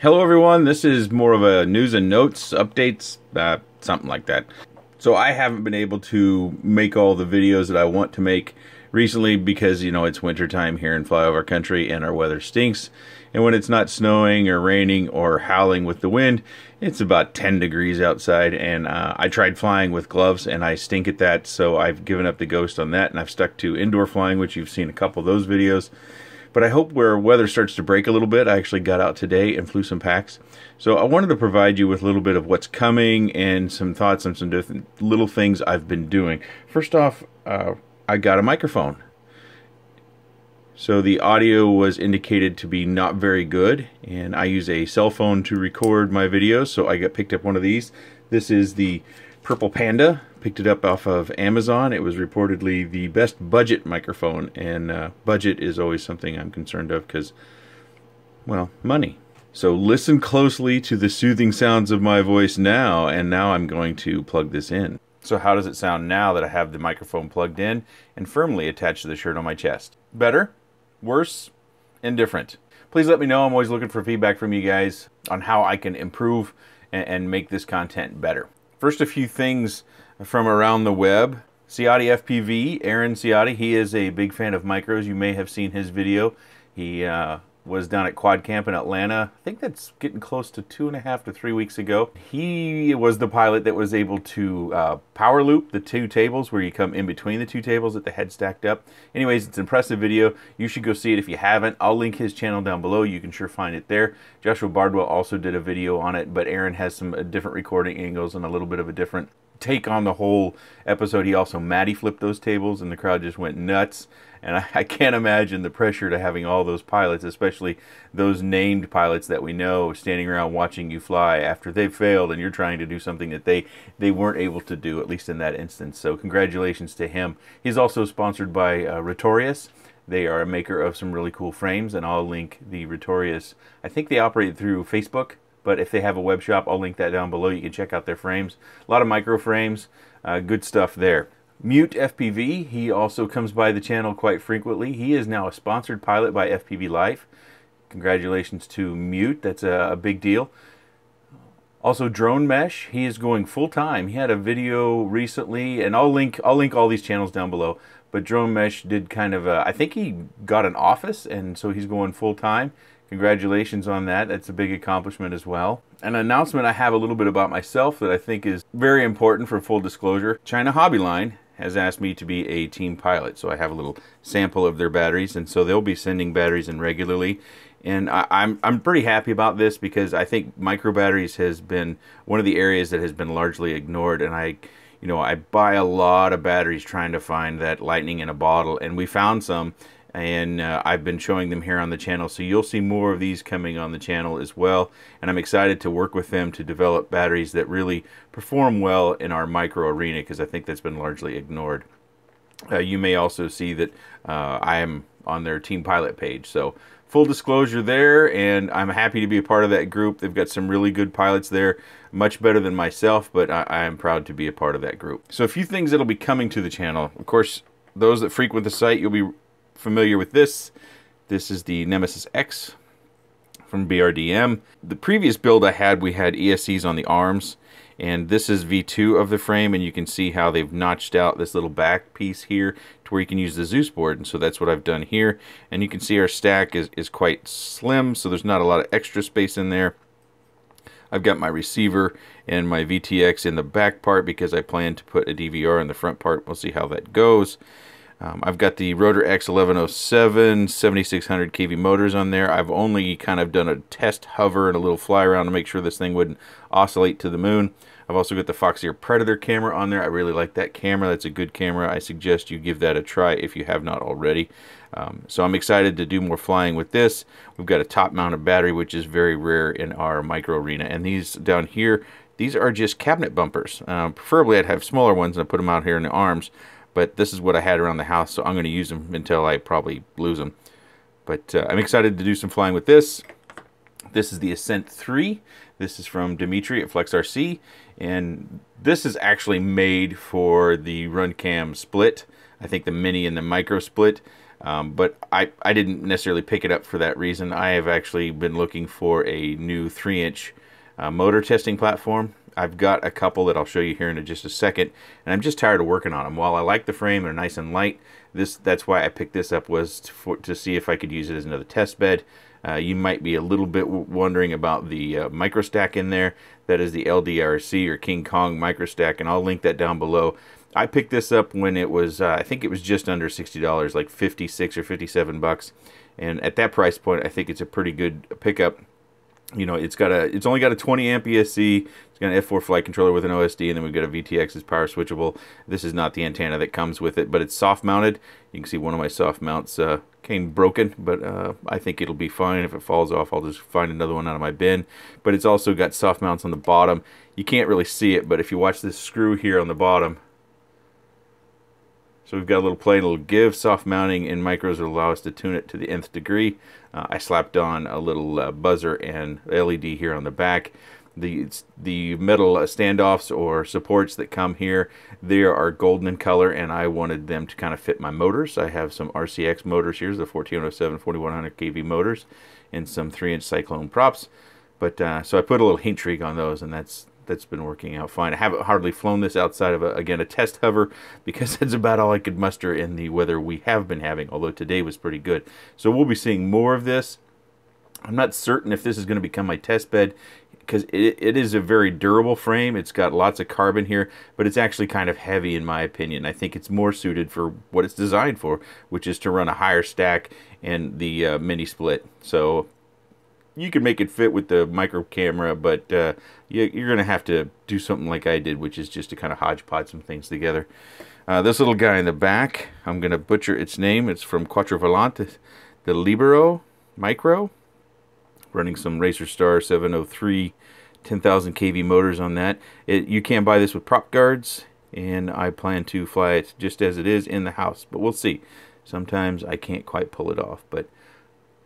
Hello everyone, this is more of a news and notes, updates, something like that. So I haven't been able to make all the videos that I want to make recently because, you know, it's winter time here in flyover country and our weather stinks. And when it's not snowing or raining or howling with the wind, it's about 10 degrees outside. And I tried flying with gloves and I stink at that, so I've given up the ghost on that and I've stuck to indoor flying, which you've seen a couple of those videos. But I hope where weather starts to break a little bit, I actually got out today and flew some packs. So I wanted to provide you with a little bit of what's coming and some thoughts on some different little things I've been doing. First off, I got a microphone. So the audio was indicated to be not very good, and I use a cell phone to record my videos, so I picked up one of these. This is the Purple Panda. Picked it up off of Amazon. It was reportedly the best budget microphone, and budget is always something I'm concerned of because, well, money. So listen closely to the soothing sounds of my voice now, and now I'm going to plug this in. So how does it sound now that I have the microphone plugged in and firmly attached to the shirt on my chest? Better? Worse? Indifferent? Please let me know. I'm always looking for feedback from you guys on how I can improve and make this content better. First, a few things from around the web. Ciotti FPV, Aaron Ciotti, he is a big fan of micros. You may have seen his video. He was down at Quad Camp in Atlanta. I think that's getting close to 2.5 to 3 weeks ago. He was the pilot that was able to power loop the two tables where you come in between the two tables at the head stacked up. Anyways, it's an impressive video. You should go see it if you haven't. I'll link his channel down below. You can sure find it there. Joshua Bardwell also did a video on it, but Aaron has some different recording angles and a little bit of a different take on the whole episode. He also Matty flipped those tables and the crowd just went nuts. And I can't imagine the pressure to having all those pilots, especially those named pilots that we know, standing around watching you fly after they've failed and you're trying to do something that they weren't able to do, at least in that instance. So congratulations to him. He's also sponsored by Retorius. They are a maker of some really cool frames, and I'll link the Retorius. I think they operate through Facebook, but if they have a web shop, I'll link that down below. You can check out their frames. A lot of micro frames, good stuff there. Mute FPV, he also comes by the channel quite frequently. He is now a sponsored pilot by FPV Life. Congratulations to Mute, that's a big deal. Also Drone Mesh, he is going full-time. He had a video recently, and I'll link all these channels down below. But Drone Mesh did kind of I think he got an office, and so he's going full-time. Congratulations on that. That's a big accomplishment as well. An announcement I have a little bit about myself that I think is very important for full disclosure. China Hobby Line has asked me to be a team pilot, so I have a little sample of their batteries, and so they'll be sending batteries in regularly. And I'm pretty happy about this because I think micro batteries has been one of the areas that has been largely ignored, and I buy a lot of batteries trying to find that lightning in a bottle, and we found some. And I've been showing them here on the channel, so you'll see more of these coming on the channel as well. And I'm excited to work with them to develop batteries that really perform well in our micro arena, because I think that's been largely ignored. You may also see that I am on their team pilot page, so full disclosure there, and I'm happy to be a part of that group. They've got some really good pilots there, much better than myself, but I am proud to be a part of that group. So a few things that'll be coming to the channel. Of course, those that frequent the site, you'll be familiar with this. This is the Nemesis X from BRDM. The previous build I had, we had ESCs on the arms, and this is V2 of the frame, and you can see how they've notched out this little back piece here to where you can use the Zeus board, and so that's what I've done here. And you can see our stack is quite slim, so there's not a lot of extra space in there. I've got my receiver and my VTX in the back part because I plan to put a DVR in the front part. We'll see how that goes. I've got the Rotor X 1107 7600 kV motors on there. I've only kind of done a test hover and a little fly around to make sure this thing wouldn't oscillate to the moon. I've also got the Foxeer Predator camera on there. I really like that camera. That's a good camera. I suggest you give that a try if you have not already. So I'm excited to do more flying with this. We've got a top mounted battery, which is very rare in our micro arena. And these down here, these are just cabinet bumpers. Preferably I'd have smaller ones and I put them out here in the arms. But this is what I had around the house, so I'm going to use them until I probably lose them. But I'm excited to do some flying with this. This is the Ascent III. This is from Dimitri at Flex RC, and this is actually made for the run cam split. I think the mini and the micro split. But I didn't necessarily pick it up for that reason. I have actually been looking for a new 3-inch motor testing platform. I've got a couple that I'll show you here in just a second, and I'm just tired of working on them. While I like the frame, they're nice and light. That's why I picked this up, was to see if I could use it as another test bed. You might be a little bit wondering about the micro stack in there. That is the LDRC or King Kong micro stack, and I'll link that down below. I picked this up when it was, I think it was just under $60, like 56 or 57 bucks. And at that price point, I think it's a pretty good pickup. You know, it's only got a 20 amp ESC. It's got an F4 flight controller with an OSD, and then we've got a VTX that's power switchable. This is not the antenna that comes with it, but it's soft mounted. You can see one of my soft mounts came broken, but I think it'll be fine. If it falls off, I'll just find another one out of my bin. But it's also got soft mounts on the bottom. You can't really see it, but if you watch this screw here on the bottom, so we've got a little plate, a little give. Soft mounting in micros will allow us to tune it to the nth degree. I slapped on a little buzzer and LED here on the back. The metal standoffs or supports that come here, they are golden in color, and I wanted them to kind of fit my motors. I have some RCX motors here, the 1407, 4100 kV motors, and some 3-inch Cyclone props. But so I put a little heat shrink on those, and that's been working out fine. I haven't hardly flown this outside of, again, a test hover, because that's about all I could muster in the weather we have been having, although today was pretty good. So we'll be seeing more of this. I'm not certain if this is going to become my test bed, because it is a very durable frame. It's got lots of carbon here, but it's actually kind of heavy in my opinion. I think it's more suited for what it's designed for, which is to run a higher stack and the mini split. So you can make it fit with the micro camera, but you're going to have to do something like I did, which is just to kind of hodgepodge some things together. This little guy in the back, I'm going to butcher its name. It's from Quattro Volante, the Libero Micro, running some Racer Star 703 10,000 kV motors on that. You can buy this with prop guards, and I plan to fly it just as it is in the house, but we'll see. Sometimes I can't quite pull it off, but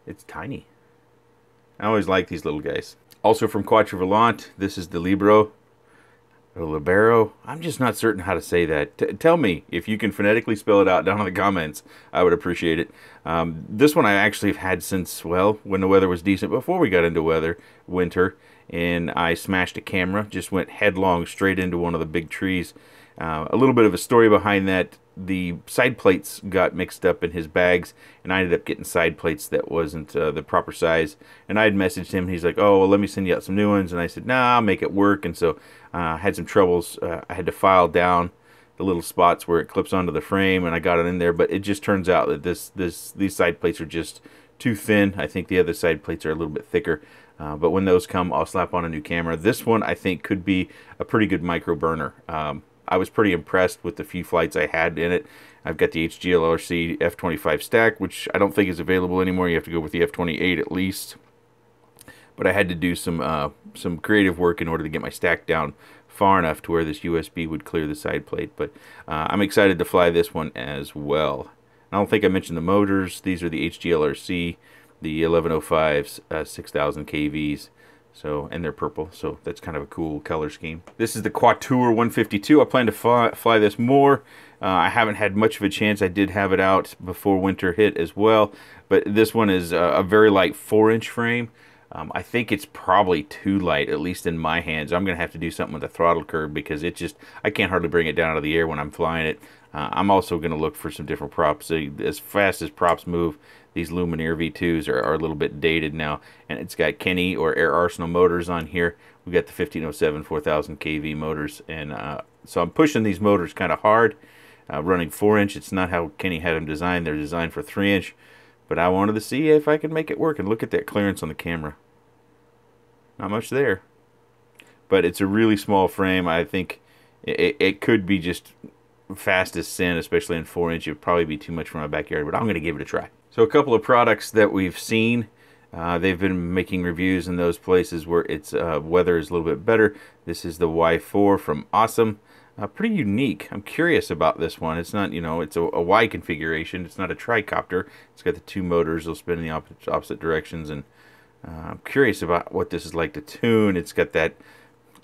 it's tiny. I always like these little guys. Also from Quattro Volante, this is the Libero, or Libero. I'm just not certain how to say that. Tell me if you can phonetically spell it out down in the comments. I would appreciate it. This one I actually have had since, well, when the weather was decent, before we got into winter, and I smashed a camera. Just went headlong straight into one of the big trees. A little bit of a story behind that. The side plates got mixed up in his bags, and I ended up getting side plates that wasn't the proper size. And I had messaged him, and he's like, oh, well, let me send you out some new ones. And I said, nah, I'll make it work. And so I had some troubles. I had to file down the little spots where it clips onto the frame, and I got it in there. But it just turns out that these side plates are just too thin. I think the other side plates are a little bit thicker. But when those come, I'll slap on a new camera. This one, I think, could be a pretty good micro burner. I was pretty impressed with the few flights I had in it. I've got the HGLRC F25 stack, which I don't think is available anymore. You have to go with the F28 at least. But I had to do some creative work in order to get my stack down far enough to where this USB would clear the side plate. But I'm excited to fly this one as well. I don't think I mentioned the motors. These are the HGLRC, the 1105s, 6,000 kVs. So, and they're purple, so that's kind of a cool color scheme. This is the Quattour 152. I plan to fly this more. I haven't had much of a chance. I did have it out before winter hit as well, but this one is a very light 4-inch frame. I think it's probably too light, at least in my hands. I'm going to have to do something with the throttle curve, because I can't hardly bring it down out of the air when I'm flying it. I'm also going to look for some different props. So as fast as props move, these Lumineer V2s are a little bit dated now. And it's got Kenny or Air Arsenal motors on here. We've got the 1507 4000 kV motors. And so I'm pushing these motors kind of hard. Running 4-inch. It's not how Kenny had them designed. They're designed for 3-inch. But I wanted to see if I could make it work. And look at that clearance on the camera. Not much there. But it's a really small frame. I think it could be just fast as sin, especially in 4-inch. It would probably be too much for my backyard, but I'm going to give it a try. So a couple of products that we've seen. They've been making reviews in those places where its weather is a little bit better. This is the Y4 from Awesome. Pretty unique. I'm curious about this one. It's not, it's a Y configuration. It's not a tricopter. It's got the 2 motors. They'll spin in the opposite directions. And I'm curious about what this is like to tune. It's got that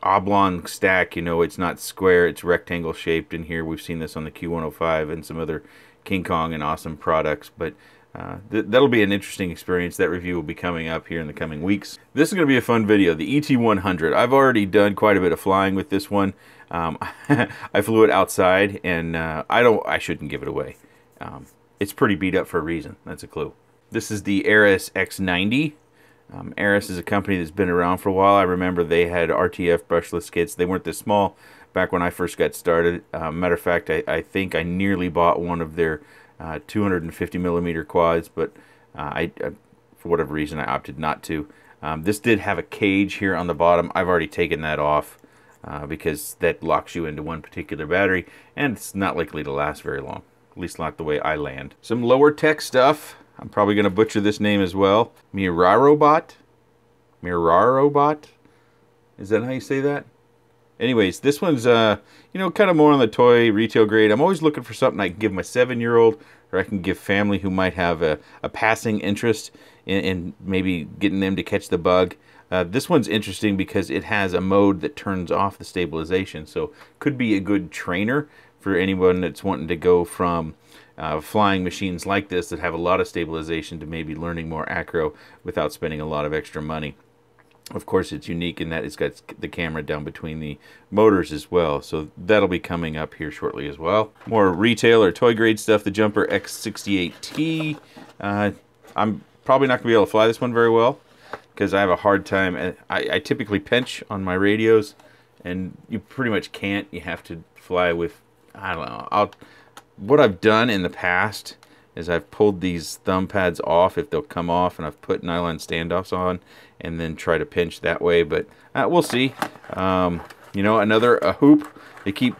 oblong stack. It's not square. It's rectangle shaped in here. We've seen this on the Q105 and some other King Kong and awesome products, but that'll be an interesting experience. That review will be coming up here in the coming weeks. This is going to be a fun video. The ET100. I've already done quite a bit of flying with this one. I flew it outside, and I shouldn't give it away. It's pretty beat up for a reason. That's a clue. This is the Ares X90. Ares is a company that's been around for a while. I remember they had RTF brushless kits. They weren't this small back when I first got started. Matter of fact, I think I nearly bought one of their 250 millimeter quads, but for whatever reason I opted not to. This did have a cage here on the bottom. I've already taken that off because that locks you into one particular battery, and it's not likely to last very long, at least not the way I land. Some lower tech stuff. I'm probably going to butcher this name as well. Mir Robot? Mir Robot? Is that how you say that? Anyways, this one's, you know, kind of more on the toy retail grade. I'm always looking for something I can give my 7-year-old, or I can give family who might have a passing interest in maybe getting them to catch the bug. This one's interesting because it has a mode that turns off the stabilization, so could be a good trainer for anyone that's wanting to go from flying machines like this that have a lot of stabilization to maybe learning more acro without spending a lot of extra money. Of course, it's unique in that it's got the camera down between the motors as well, so that'll be coming up here shortly as well. More retail or toy grade stuff. The Jumper X68T. I'm probably not going to be able to fly this one very well because I have a hard time. I typically pinch on my radios, and you pretty much can't. You have to fly with, I don't know. What I've done in the past is I've pulled these thumb pads off if they'll come off, and I've put nylon standoffs on and then try to pinch that way, but we'll see. You know, a hoop. They keep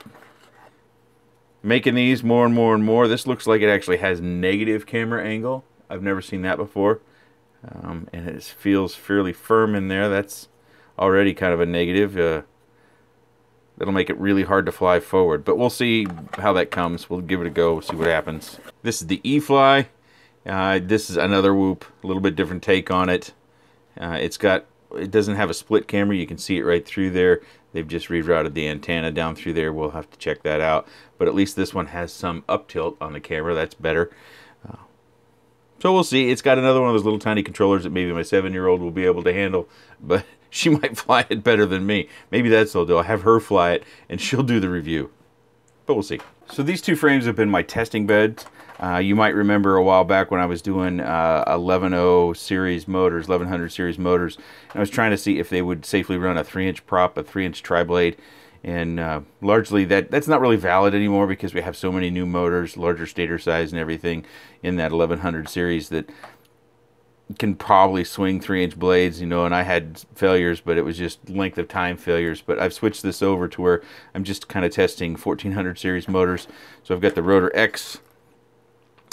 making these more and more and more. This looks like it actually has negative camera angle. I've never seen that before. And it feels fairly firm in there. That's already kind of a negative. That'll make it really hard to fly forward, but we'll see how that comes. We'll give it a go, see what happens. This is the EFly. This is another whoop, a little bit different take on it. It doesn't have a split camera. You can see it right through there. They've just rerouted the antenna down through there. We'll have to check that out. But at least this one has some up tilt on the camera. That's better. So we'll see. It's got another one of those little tiny controllers that maybe my 7-year-old will be able to handle, but she might fly it better than me. Maybe that's what I'll do. I'll have her fly it, and she'll do the review. But we'll see. So these two frames have been my testing beds. You might remember a while back when I was doing 1100 series motors, and I was trying to see if they would safely run a 3-inch prop, a 3-inch tri-blade. And largely that's not really valid anymore because we have so many new motors, larger stator size and everything in that 1100 series that can probably swing 3-inch blades, you know, and I had failures, but it was just length of time failures. But I've switched this over to where I'm just kind of testing 1400 series motors. So I've got the Rotor X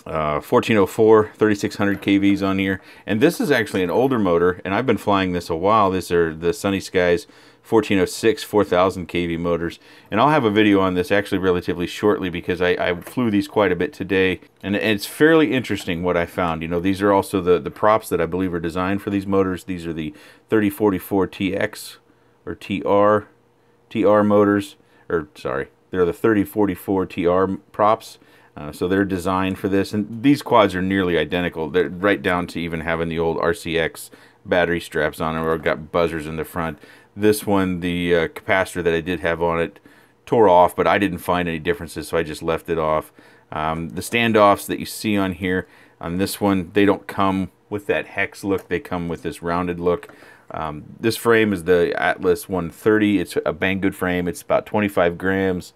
1404 3600 kVs on here, and this is actually an older motor, and I've been flying this a while. These are the Sunny Skies 1406 4000 kV motors, and I'll have a video on this actually relatively shortly because I flew these quite a bit today, and it's fairly interesting what I found. You know, these are also the props that I believe are designed for these motors. These are the 3044 TX or TR motors, or sorry, they're the 3044 TR props. So they're designed for this, and these quads are nearly identical. They're right down to even having the old RCX battery straps on them, or got buzzers in the front. This one, the capacitor that I did have on it tore off, but I didn't find any differences, so I just left it off. The standoffs that you see on here, on this one, they don't come with that hex look. They come with this rounded look. This frame is the Atlas 130. It's a Banggood frame. It's about 25 grams.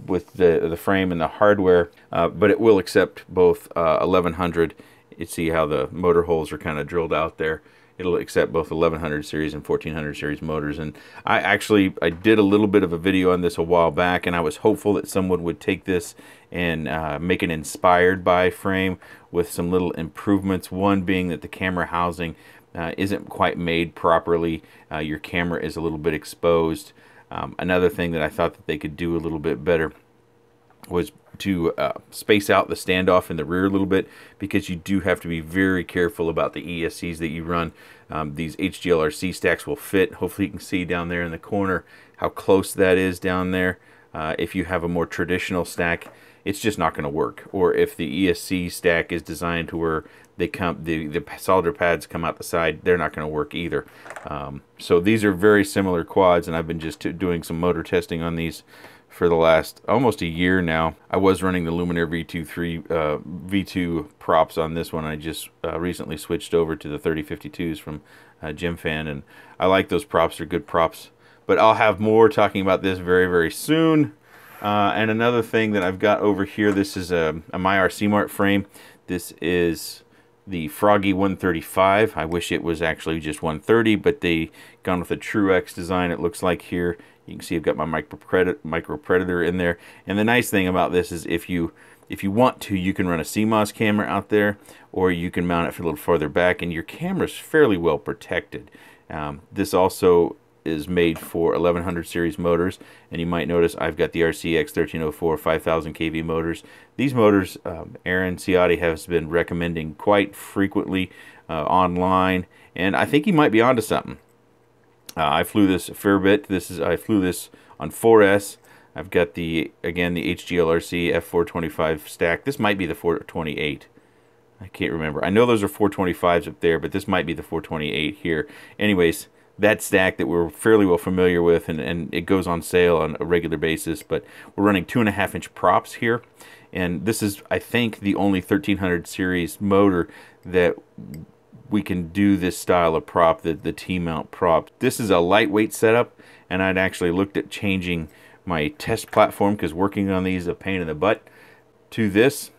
With the frame and the hardware, but it will accept both 1100. You see how the motor holes are kind of drilled out there. It'll accept both 1100 series and 1400 series motors. And I did a little bit of a video on this a while back, and I was hopeful that someone would take this and make an inspired by frame with some little improvements. One being that the camera housing isn't quite made properly. Your camera is a little bit exposed. Another thing that I thought that they could do a little bit better was to space out the standoff in the rear a little bit, because you do have to be very careful about the ESCs that you run. These HGLRC stacks will fit. Hopefully you can see down there in the corner how close that is down there. If you have a more traditional stack, it's just not going to work. Or if the ESC stack is designed to where they come, the solder pads come out the side, they're not going to work either. So these are very similar quads, and I've been just doing some motor testing on these for the last almost a year now. I was running the Luminaire V2 props on this one. I just recently switched over to the 3052s from Jim Fan, and I like those props. They're good props. But I'll have more talking about this very, very soon. And another thing that I've got over here, this is a MyR C-Mart frame. This is the Froggy 135. I wish it was actually just 130, but they gone with a True X design, it looks like here. You can see I've got my micro predator in there. And the nice thing about this is if you want to, you can run a CMOS camera out there, or you can mount it a little farther back, and your camera's fairly well protected. This also is made for 1100 series motors, and you might notice I've got the RCX 1304 5000 kV motors. These motors, Aaron Ciotti has been recommending quite frequently online, and I think he might be onto something. I flew this a fair bit. I flew this on 4S. I've got again the HGLRC F425 stack. This might be the 428. I can't remember. I know those are 425s up there, but this might be the 428 here. Anyways, that stack that we're fairly well familiar with, and it goes on sale on a regular basis, but we're running 2.5-inch props here, and this is, I think, the only 1300 series motor that we can do this style of prop, the T-mount prop. This is a lightweight setup, and I'd actually looked at changing my test platform, because working on these is a pain in the butt, to this,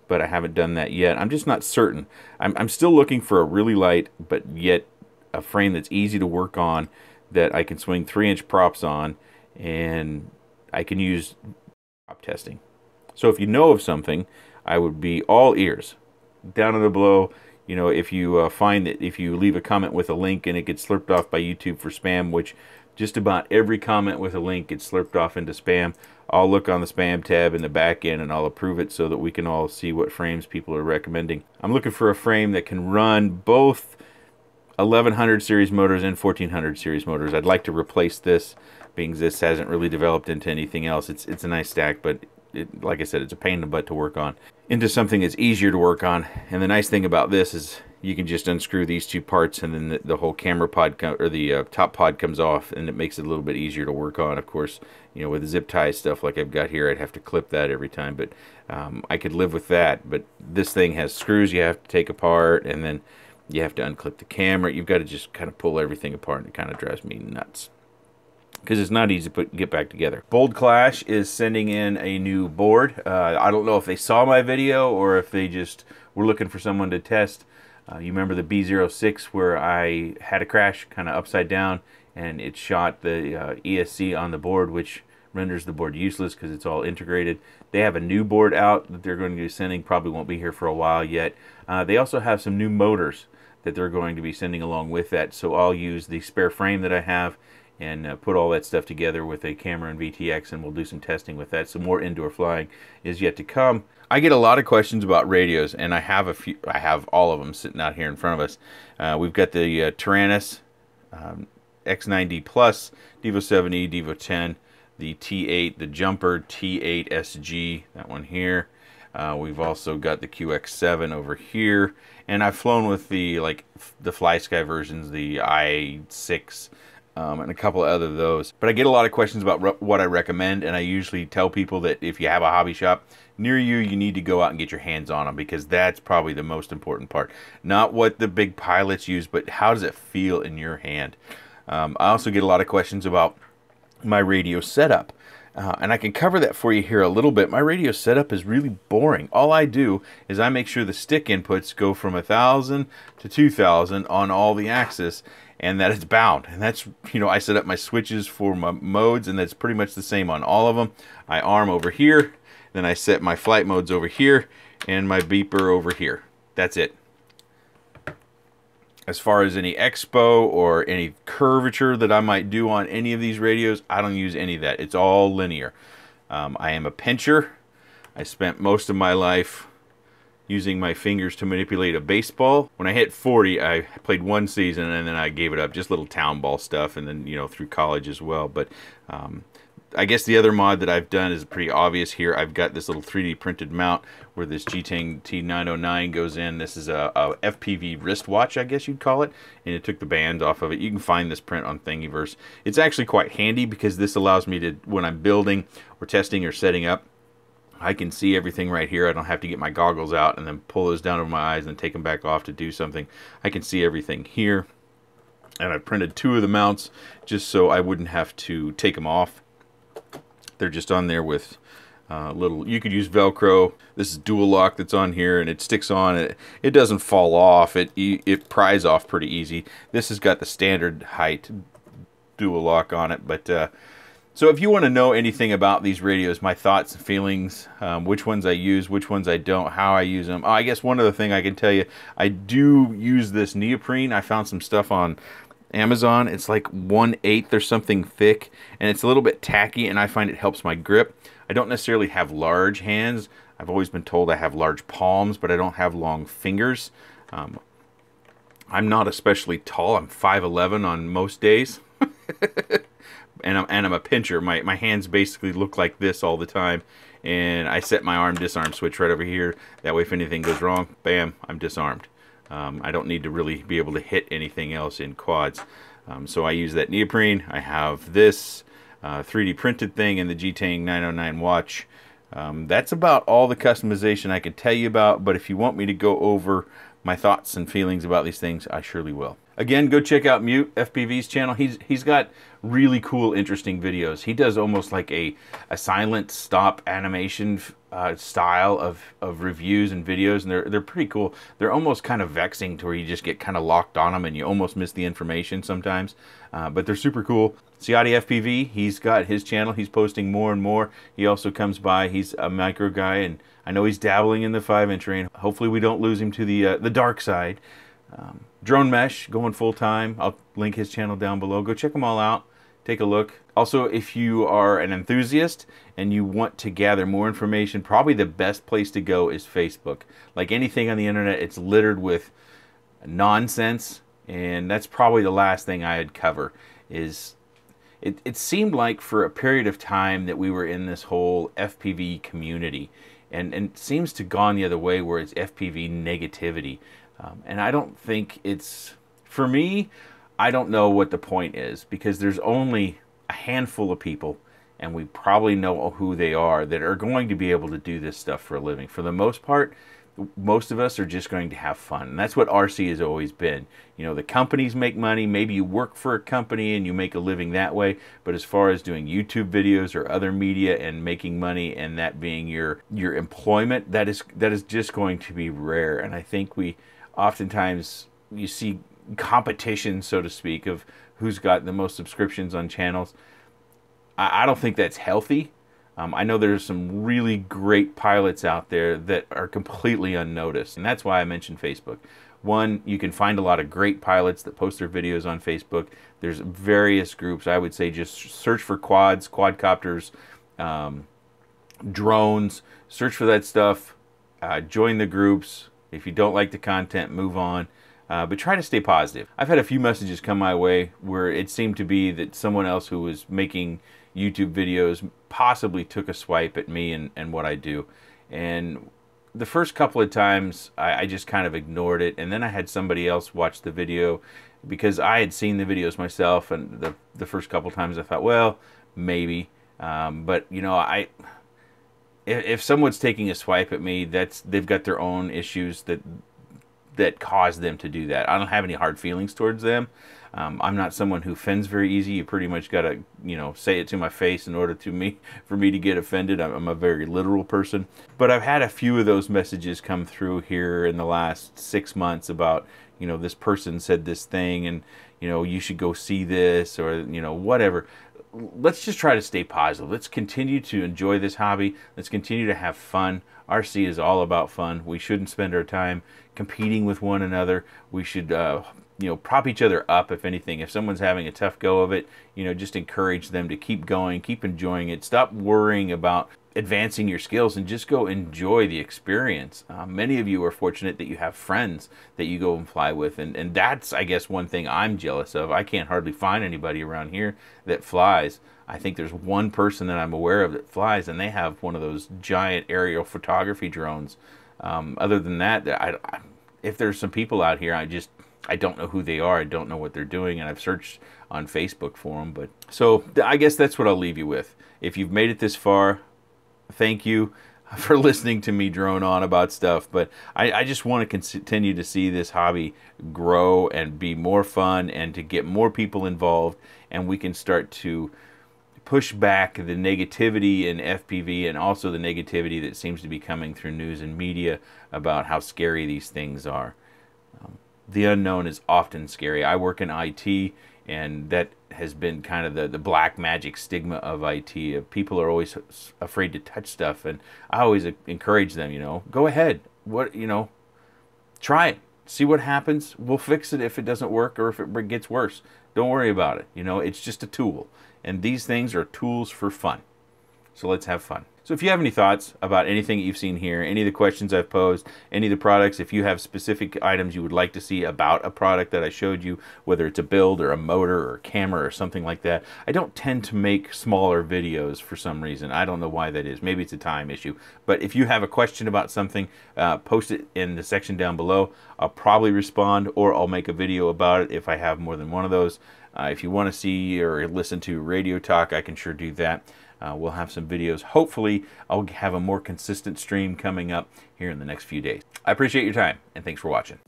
but I haven't done that yet. I'm just not certain. I'm still looking for a really light, but yet a frame that's easy to work on, that I can swing 3-inch props on, and I can use prop testing. So if you know of something, I would be all ears. Down in the below, you know, if you find that if you leave a comment with a link and it gets slurped off by YouTube for spam, which just about every comment with a link gets slurped off into spam, I'll look on the spam tab in the back end and I'll approve it so that we can all see what frames people are recommending. I'm looking for a frame that can run both 1100 series motors and 1400 series motors. I'd like to replace this, being this hasn't really developed into anything else. It's a nice stack, but like I said, it's a pain in the butt to work on, into something that's easier to work on. And the nice thing about this is you can just unscrew these two parts, and then the whole camera pod or the top pod comes off, and it makes it a little bit easier to work on. Of course, you know, with zip tie stuff like I've got here, I'd have to clip that every time, but I could live with that. But this thing has screws you have to take apart, and then you have to unclip the camera. You've got to just kind of pull everything apart, and it kind of drives me nuts, because it's not easy to get back together. Bold Clash is sending in a new board. I don't know if they saw my video or if they just were looking for someone to test. You remember the B06 where I had a crash kind of upside down, and it shot the ESC on the board, which renders the board useless because it's all integrated. They have a new board out that they're going to be sending, probably won't be here for a while yet. They also have some new motors that they're going to be sending along with that, so I'll use the spare frame that I have and put all that stuff together with a camera and VTX, and we'll do some testing with that. Some more indoor flying is yet to come. I get a lot of questions about radios, and I have a few. I have all of them sitting out here in front of us. We've got the Tyrannus X9D Plus, Devo 7E, Devo 10, the T8, the Jumper T8 SG, that one here. We've also got the QX7 over here, and I've flown with the FlySky versions, the i6, and a couple of other those. But I get a lot of questions about what I recommend, and I usually tell people that if you have a hobby shop near you, you need to go out and get your hands on them, because that's probably the most important part. Not what the big pilots use, but how does it feel in your hand? I also get a lot of questions about my radio setup. And I can cover that for you here a little bit. My radio setup is really boring. All I do is I make sure the stick inputs go from 1000 to 2000 on all the axes, and that it's bound. And that's, you know, I set up my switches for my modes, and that's pretty much the same on all of them. I arm over here, then I set my flight modes over here, and my beeper over here. That's it. As far as any expo or any curvature that I might do on any of these radios, I don't use any of that. It's all linear. I am a pincher. I spent most of my life using my fingers to manipulate a baseball. When I hit 40, I played one season and then I gave it up. Just little town ball stuff, and then, you know, through college as well. But I guess the other mod that I've done is pretty obvious here. I've got this little 3D printed mount where this G-Tang T909 goes in. This is a FPV wristwatch, I guess you'd call it, and it took the band off of it. You can find this print on Thingiverse. It's actually quite handy because this allows me to, when I'm building or testing or setting up, I can see everything right here. I don't have to get my goggles out and then pull those down over my eyes and take them back off to do something. I can see everything here. And I printed 2 of the mounts just so I wouldn't have to take them off. They're just on there with little, you could use Velcro. This is dual lock that's on here, and it sticks on. It doesn't fall off. It pries off pretty easy. This has got the standard height dual lock on it. But so if you want to know anything about these radios, my thoughts and feelings, which ones I use, which ones I don't, how I use them. Oh, I guess one other thing I can tell you, I do use this neoprene. I found some stuff on Amazon. It's like 1/8 or something thick, and it's a little bit tacky, and I find it helps my grip. I don't necessarily have large hands. I've always been told I have large palms, but I don't have long fingers. I'm not especially tall. I'm 5'11" on most days. and I'm a pincher. My hands basically look like this all the time, and I set my arm disarm switch right over here. That way if anything goes wrong, bam, I'm disarmed. I don't need to really be able to hit anything else in quads. So I use that neoprene. I have this 3D printed thing and the G-Tang 909 watch. That's about all the customization I can tell you about, but if you want me to go over my thoughts and feelings about these things, I surely will. Again, go check out Mute FPV's channel. He's got really cool, interesting videos. He does almost like a silent stop animation style of reviews and videos, and they're pretty cool. They're almost kind of vexing to where you just get kind of locked on them and you almost miss the information sometimes. But they're super cool. Ciotti FPV, he's got his channel. He's posting more and more. He also comes by. He's a micro guy, and I know he's dabbling in the 5-inch range. Hopefully we don't lose him to the dark side. Drone Mesh going full time. I'll link his channel down below. Go check them all out. Take a look. Also, if you are an enthusiast and you want to gather more information, probably the best place to go is Facebook. Like anything on the internet, it's littered with nonsense, and that's probably the last thing I'd cover. Is it seemed like for a period of time that we were in this whole FPV community, and it seems to gone the other way where it's FPV negativity. And I don't think it's, for me, I don't know what the point is, because there's only a handful of people, and we probably know who they are, that are going to be able to do this stuff for a living. For the most part, most of us are just going to have fun. And that's what RC has always been. You know, the companies make money. Maybe you work for a company and you make a living that way. But as far as doing YouTube videos or other media and making money and that being your employment, that is just going to be rare. And I think oftentimes you see competition, so to speak, of who's got the most subscriptions on channels. I don't think that's healthy. I know there's some really great pilots out there that are completely unnoticed, and that's why I mentioned Facebook. One, you can find a lot of great pilots that post their videos on Facebook. There's various groups. I would say just search for quads, quadcopters, drones. Search for that stuff. Join the groups. If you don't like the content, move on. But try to stay positive. I've had a few messages come my way where it seemed to be that someone else who was making YouTube videos possibly took a swipe at me and what I do. And the first couple of times I just kind of ignored it, and then I had somebody else watch the video because I had seen the videos myself, and the first couple times I thought, well, maybe. But you know, if someone's taking a swipe at me, they've got their own issues that cause them to do that. I don't have any hard feelings towards them. I'm not someone who offends very easy. You pretty much got to, you know, say it to my face in order for me to get offended. I'm a very literal person. But I've had a few of those messages come through here in the last 6 months about, you know, this person said this thing, and, you know, you should go see this, or, you know, whatever. Let's just try to stay positive. Let's continue to enjoy this hobby. Let's continue to have fun. RC is all about fun. We shouldn't spend our time competing with one another. We should, you know, prop each other up, if anything. If someone's having a tough go of it, you know, just encourage them to keep going, keep enjoying it. Stop worrying about advancing your skills, and just go enjoy the experience. Many of you are fortunate that you have friends that you go and fly with, and that's, I guess, one thing I'm jealous of. I can't hardly find anybody around here that flies. I think there's one person that I'm aware of that flies, and they have one of those giant aerial photography drones. Other than that, if there's some people out here, I don't know who they are. I don't know what they're doing, and I've searched on Facebook for them. But so I guess that's what I'll leave you with. If you've made it this far, thank you for listening to me drone on about stuff. But I just want to continue to see this hobby grow and be more fun, and to get more people involved, and we can start to push back the negativity in FPV, and also the negativity that seems to be coming through news and media about how scary these things are. The unknown is often scary. I work in IT, and that has been kind of the black magic stigma of IT. People are always afraid to touch stuff, and I always encourage them, go ahead. Try it. See what happens. We'll fix it if it doesn't work, or if it gets worse. Don't worry about it. It's just a tool. And these things are tools for fun. So let's have fun. So if you have any thoughts about anything that you've seen here, any of the questions I've posed, any of the products, if you have specific items you would like to see about a product that I showed you, whether it's a build or a motor or a camera or something like that, I don't tend to make smaller videos for some reason. I don't know why that is. Maybe it's a time issue. But if you have a question about something, post it in the section down below. I'll probably respond, or I'll make a video about it if I have more than one of those. If you want to see or listen to radio talk, I can sure do that. We'll have some videos. Hopefully, I'll have a more consistent stream coming up here in the next few days. I appreciate your time, and thanks for watching.